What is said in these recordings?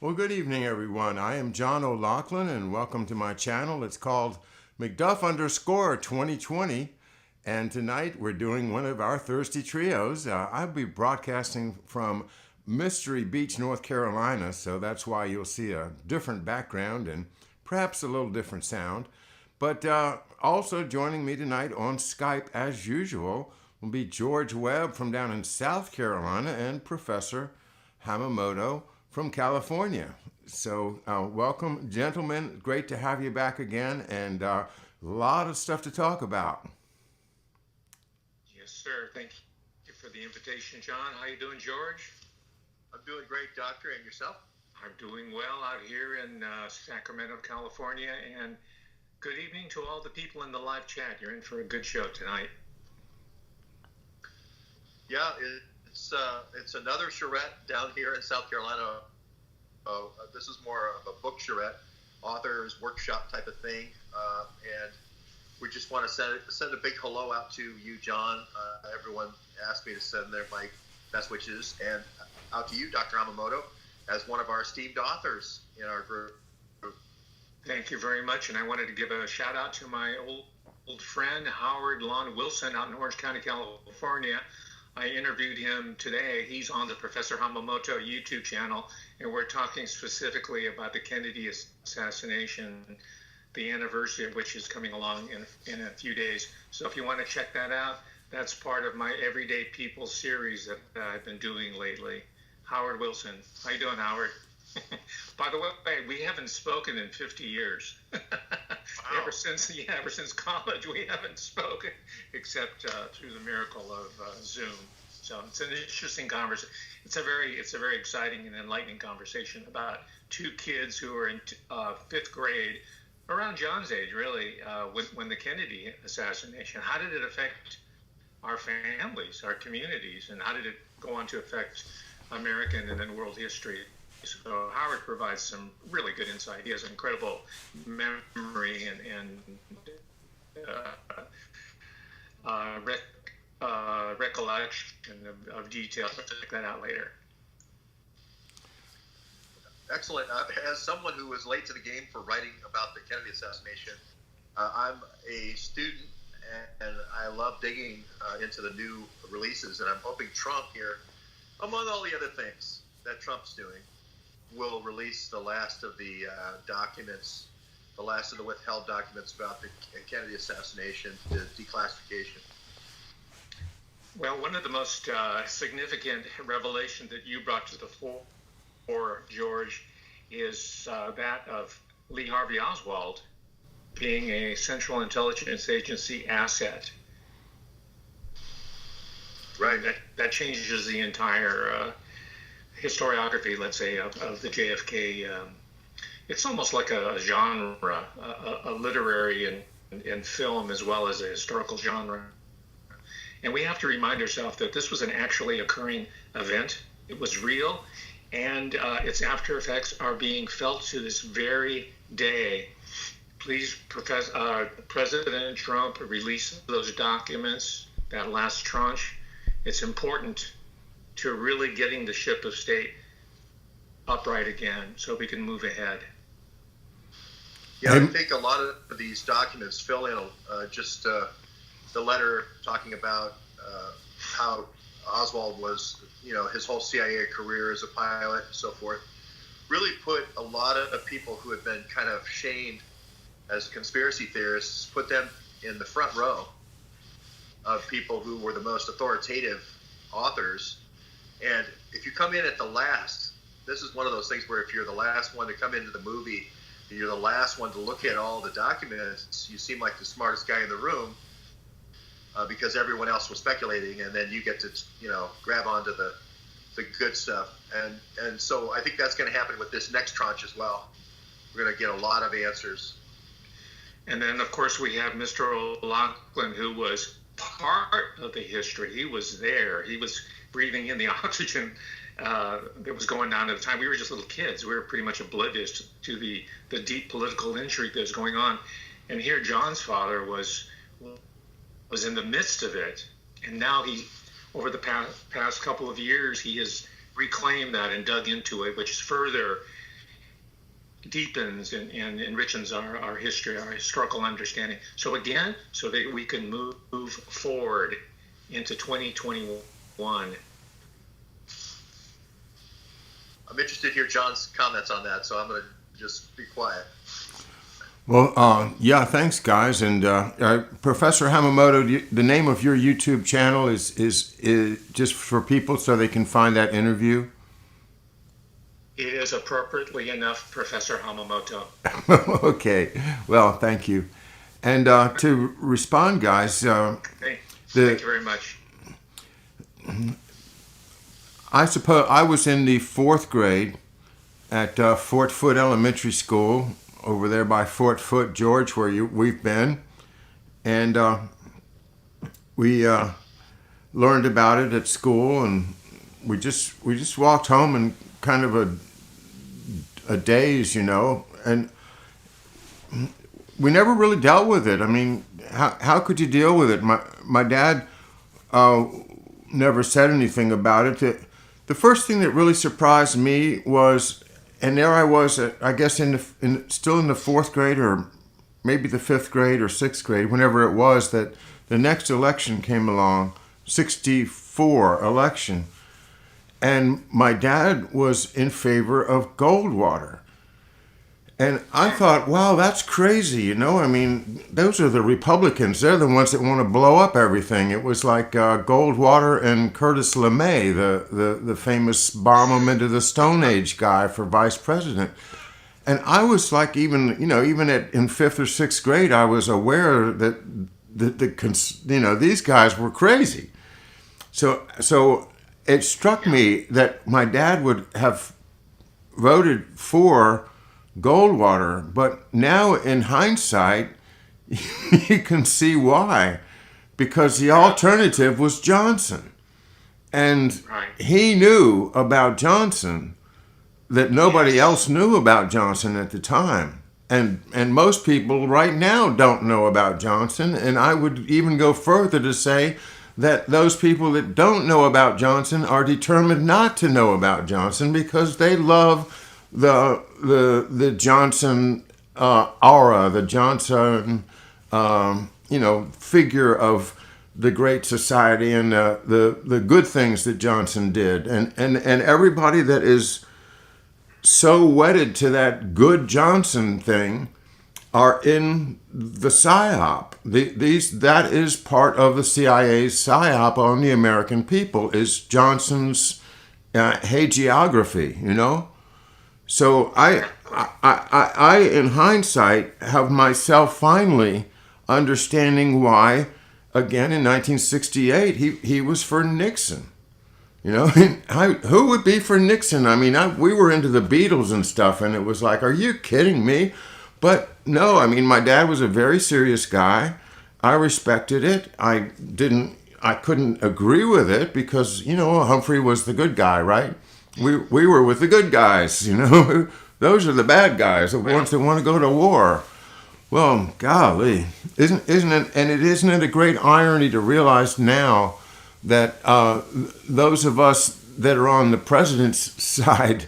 Well, good evening, everyone. I am John O'Loughlin, and welcome to my channel. It's called McDuff_2020, and tonight we're doing one of our Thirsty Trios. I'll be broadcasting from Mystery Beach, North Carolina, so that's why you'll see a different background and perhaps a little different sound. But also joining me tonight on Skype, as usual, will be George Webb from down in South Carolina and Professor Hamamoto from California. So welcome, gentlemen. Great to have you back again, and a lot of stuff to talk about. Yes, sir. Thank you for the invitation, John. How you doing, George? I'm doing great, Doctor. And yourself? I'm doing well out here in Sacramento, California, and good evening to all the people in the live chat. You're in for a good show tonight. Yeah, it's another charrette down here in South Carolina. This is more of a book charrette, author's workshop type of thing, and we just want to send a big hello out to you, John. Everyone asked me to send my best wishes, and out to you, Dr. Hamamoto, as one of our esteemed authors in our group. Thank you very much, and I wanted to give a shout out to my old friend Howard Lon Wilson out in Orange County, California. I interviewed him today. He's on the Professor Hamamoto YouTube channel, and we're talking specifically about the Kennedy assassination, the anniversary of which is coming along in a few days. So if you want to check that out, that's part of my Everyday People series that I've been doing lately. Howard Wilson. How you doing, Howard? By the way, we haven't spoken in 50 years. Wow. Ever since college, we haven't spoken except through the miracle of Zoom. So it's an interesting conversation. It's a very exciting and enlightening conversation about two kids who are in fifth grade, around John's age, really, when the Kennedy assassination. How did it affect our families, our communities, and how did it go on to affect American and then world history? So Howard provides some really good insight. He has an incredible memory and recollection of detail. I'll check that out later. Excellent. As someone who was late to the game for writing about the Kennedy assassination, I'm a student and I love digging into the new releases, and I'm hoping Trump here, among all the other things that Trump's doing, will release the last of the documents, the last of the withheld documents about the Kennedy assassination, the declassification. Well, one of the most significant revelations that you brought to the fore, George, is that of Lee Harvey Oswald being a Central Intelligence Agency asset. Right. That changes the entire historiography, let's say, of the JFK. It's almost like a genre, a literary and film as well as a historical genre. And we have to remind ourselves that this was an actually occurring event. It was real, and its after effects are being felt to this very day. Please, President Trump, release those documents, that last tranche. It's important to really getting the ship of state upright again so we can move ahead. Yeah, I think a lot of these documents fill in just the letter talking about how Oswald was, his whole CIA career as a pilot and so forth, really put a lot of people who had been kind of shamed as conspiracy theorists, put them in the front row of people who were the most authoritative authors. And if you come in at the last, this is one of those things where if you're the last one to come into the movie, and you're the last one to look at all the documents, you seem like the smartest guy in the room because everyone else was speculating, and then you get to, grab onto the good stuff. And so I think that's going to happen with this next tranche as well. We're going to get a lot of answers. And then, of course, we have Mr. O'Loughlin, who was part of the history. He was there. He was breathing in the oxygen that was going on at the time. We were just little kids. We were pretty much oblivious to the deep political intrigue that was going on. And here John's father was in the midst of it. And now he, over the past couple of years, he has reclaimed that and dug into it, which is further deepens and enriches our history, our historical understanding. So again, so that we can move forward into 2021. I'm interested to hear John's comments on that, so I'm going to just be quiet. Well, yeah, thanks, guys. And Professor Hamamoto, the name of your YouTube channel is just for people so they can find that interview? It is appropriately enough, Professor Hamamoto. Okay. Well, thank you. And to respond, guys, Okay. Thank you very much. I suppose I was in the 4th grade at Fort Foote Elementary School over there by Fort Foote, George, where we've been. And we learned about it at school, and we just walked home in kind of a daze, and we never really dealt with it. I mean, how could you deal with it? My dad never said anything about it. The first thing that really surprised me was, and there I was, I guess still in the 4th grade, or maybe the 5th grade or 6th grade, whenever it was, that the next election came along, 64 election, and my dad was in favor of Goldwater. And I thought, wow, that's crazy, I mean, those are the Republicans. They're the ones that want to blow up everything. It was like Goldwater and Curtis LeMay, the famous bomb him into the Stone Age guy for vice president. And I was like, even in 5th or 6th grade, I was aware that these guys were crazy. So it struck me that my dad would have voted for Goldwater, but now in hindsight, you can see why, because the alternative was Johnson, and he knew about Johnson that nobody else knew about Johnson at the time, and most people right now don't know about Johnson, and I would even go further to say that those people that don't know about Johnson are determined not to know about Johnson because they love the Johnson aura, the Johnson figure of the Great Society and the good things that Johnson did, and everybody that is so wedded to that good Johnson thing are in the PSYOP. That is part of the CIA's PSYOP on the American people, is Johnson's hagiography, So I, in hindsight, have myself finally understanding why, again, in 1968, he was for Nixon. Who would be for Nixon? I mean, we were into the Beatles and stuff, and it was like, are you kidding me? But no, I mean, my dad was a very serious guy. I respected it. I couldn't agree with it because, Humphrey was the good guy, right? We were with the good guys, Those are the bad guys, the ones that want to go to war. Well, golly, isn't it a great irony to realize now that those of us that are on the president's side,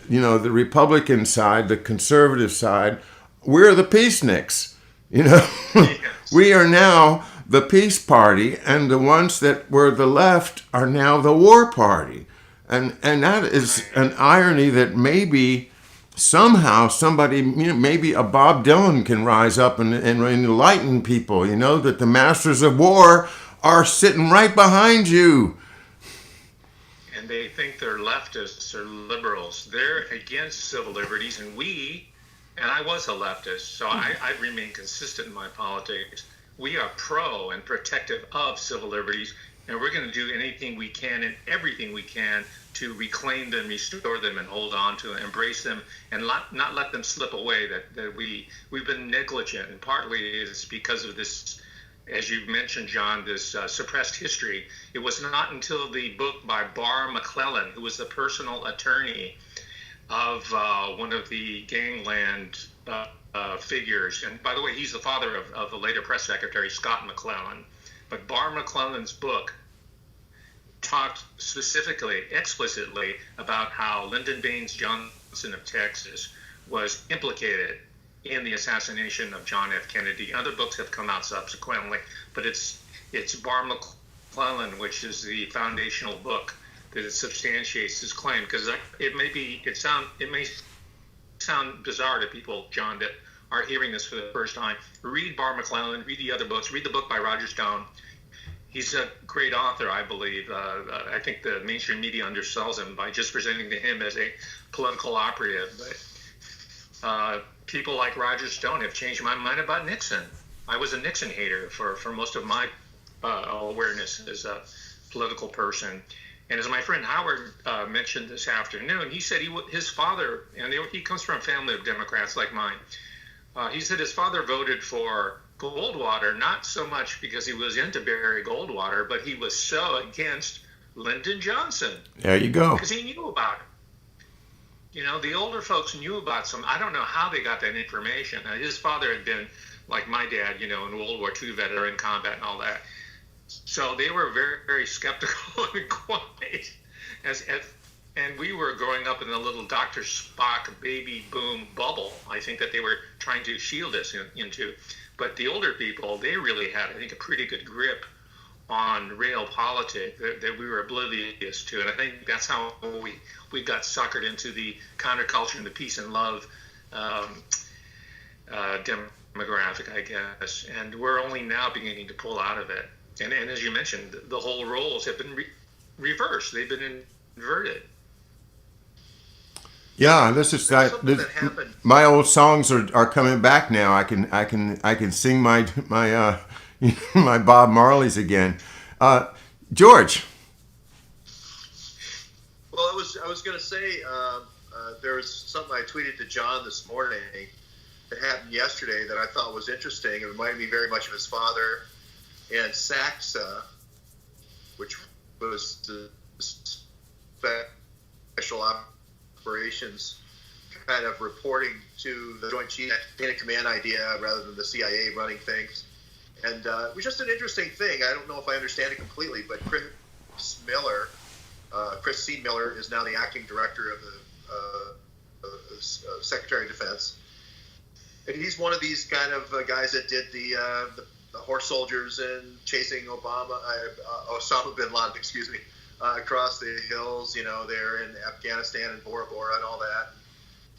the Republican side, the conservative side, we're the peaceniks, Yes. We are now the peace party, and the ones that were the left are now the war party. And that is an irony that maybe somehow somebody, maybe a Bob Dylan can rise up and enlighten people, that the masters of war are sitting right behind you. And they think they're leftists or liberals. They're against civil liberties, and I was a leftist, so I remain consistent in my politics. We are pro and protective of civil liberties, and we're going to do anything we can and everything we can to reclaim them, restore them, and hold on to them, embrace them, and not let them slip away. That we've been negligent, and partly it's because of this, as you mentioned, John, this suppressed history. It was not until the book by Barr McClellan, who was the personal attorney of one of the gangland figures, and by the way, he's the father of the later press secretary, Scott McClellan. But Barr McClellan's book talked explicitly about how Lyndon Baines Johnson of Texas was implicated in the assassination of John F. Kennedy. Other books have come out subsequently, but it's Barr McClellan, which is the foundational book that substantiates his claim. Because it may sound bizarre to people, John, that are hearing this for the first time. Read Barr McClellan, read the other books, read the book by Roger Stone. He's a great author, I believe. I think the mainstream media undersells him by just presenting to him as a political operative. But people like Roger Stone have changed my mind about Nixon. I was a Nixon hater for most of my awareness as a political person. And as my friend Howard mentioned this afternoon, he said his father, and he comes from a family of Democrats like mine, he said his father voted for Goldwater, not so much because he was into Barry Goldwater, but he was so against Lyndon Johnson. There you go. Because he knew about it. The older folks knew about some. I don't know how they got that information. His father had been, like my dad, in World War II veteran combat and all that. So they were very, very skeptical and quiet. And we were growing up in a little Dr. Spock baby boom bubble, I think, that they were trying to shield us into. But the older people, they really had, I think, a pretty good grip on real politics that we were oblivious to. And I think that's how we got suckered into the counterculture and the peace and love demographic, I guess. And we're only now beginning to pull out of it. And as you mentioned, the whole roles have been reversed. They've been inverted. Yeah, this is my old songs are coming back now. I can sing my my Bob Marley's again. George. Well, I was going to say there was something I tweeted to John this morning that happened yesterday that I thought was interesting. It reminded me very much of his father and Saxa, which was the special operations kind of reporting to the Joint Chiefs in a command idea rather than the CIA running things. And it was just an interesting thing. I don't know if I understand it completely, but Chris C. Miller is now the acting director of the Secretary of Defense. And he's one of these kind of guys that did the horse soldiers and chasing Osama bin Laden, across the hills, there in Afghanistan and Bora Bora and all that.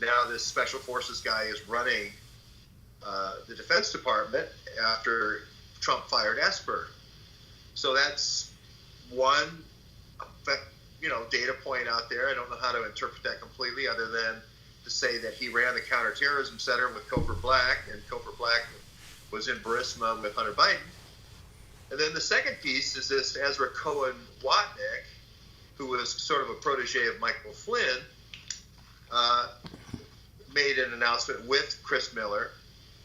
Now this Special Forces guy is running the Defense Department after Trump fired Esper. So that's one, data point out there. I don't know how to interpret that completely other than to say that he ran the counterterrorism center with Cofer Black, and Cofer Black was in Burisma with Hunter Biden. And then the second piece is this Ezra Cohen Watnick, who was sort of a protege of Michael Flynn, made an announcement with Chris Miller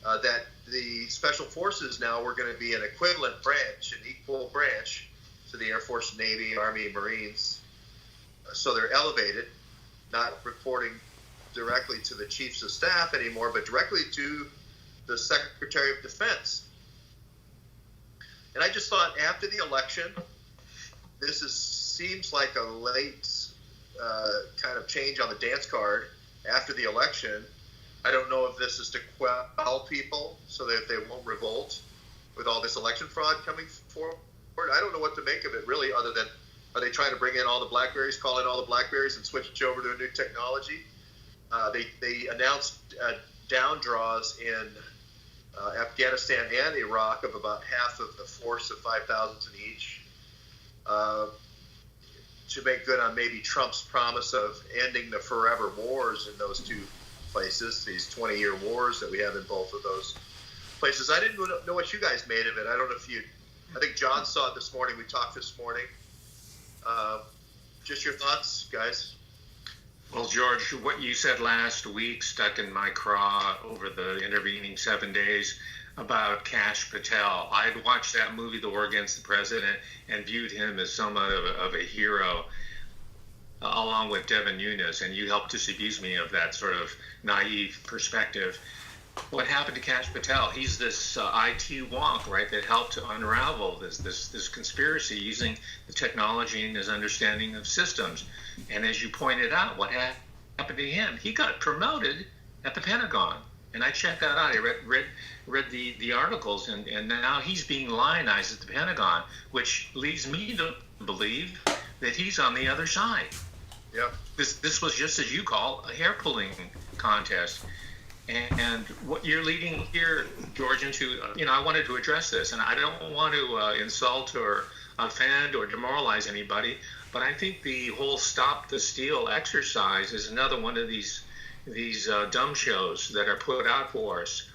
that the Special Forces now were going to be an equivalent branch, an equal branch to the Air Force, Navy, Army, Marines. So they're elevated, not reporting directly to the chiefs of staff anymore, but directly to the Secretary of Defense. And I just thought after the election, this seems like a late kind of change on the dance card after the election. I don't know if this is to quell people so that they won't revolt with all this election fraud coming forward. I don't know what to make of it, really, other than are they trying to bring in all the BlackBerries, call in all the BlackBerries, and switch over to a new technology? They announced down draws in Afghanistan and Iraq of about half of the force of 5,000 each to make good on maybe Trump's promise of ending the forever wars in those two places, these 20-year wars that we have in both of those places. I didn't know what you guys made of it. I don't know if I think John saw it this morning. We talked this morning. Just your thoughts, guys. Well, George, what you said last week stuck in my craw over the intervening 7 days about Kash Patel. I had watched that movie, The War Against the President, and viewed him as somewhat of a hero, along with Devin Nunes, and you helped disabuse me of that sort of naive perspective. What happened to Kash Patel? He's this IT wonk, right, that helped to unravel this conspiracy using the technology and his understanding of systems. And as you pointed out, what happened to him? He got promoted at the Pentagon. And I checked that out. I read the articles, and now he's being lionized at the Pentagon, which leads me to believe that he's on the other side. Yep. This was, just as you call, a hair pulling contest. And what you're leading here, George, into, I wanted to address this, and I don't want to insult or offend or demoralize anybody, but I think the whole Stop the Steal exercise is another one of these dumb shows that are put out for us.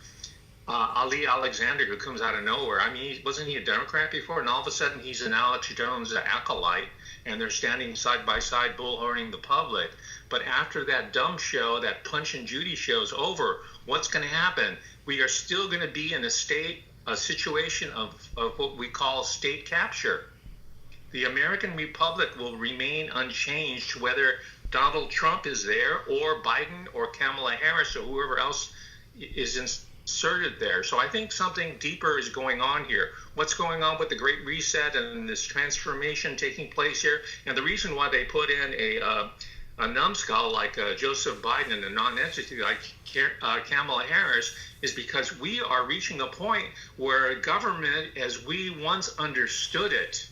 Ali Alexander, who comes out of nowhere, I mean, wasn't he a Democrat before? And all of a sudden he's an Alex Jones acolyte, and they're standing side by side bullhorning the public. But after that dumb show, that Punch and Judy show is over, what's going to happen? We are still going to be in a situation of what we call state capture. The American Republic will remain unchanged whether Donald Trump is there or Biden or Kamala Harris or whoever else is inserted there. So I think something deeper is going on here. What's going on with the Great Reset and this transformation taking place here? And the reason why they put in a numbskull like Joseph Biden and a non-entity like Kamala Harris is because we are reaching a point where government, as we once understood it,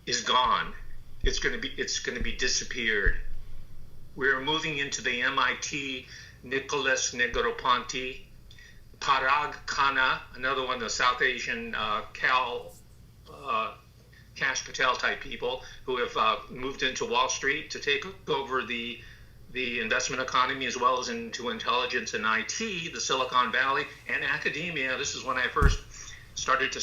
is gone. It's going to be disappeared. We're moving into the MIT Nicholas Negroponte, Parag Khanna, another one of the South Asian Cash Patel type people who have moved into Wall Street to take over the investment economy as well as into intelligence and IT, the Silicon Valley, and academia. This is when I first started to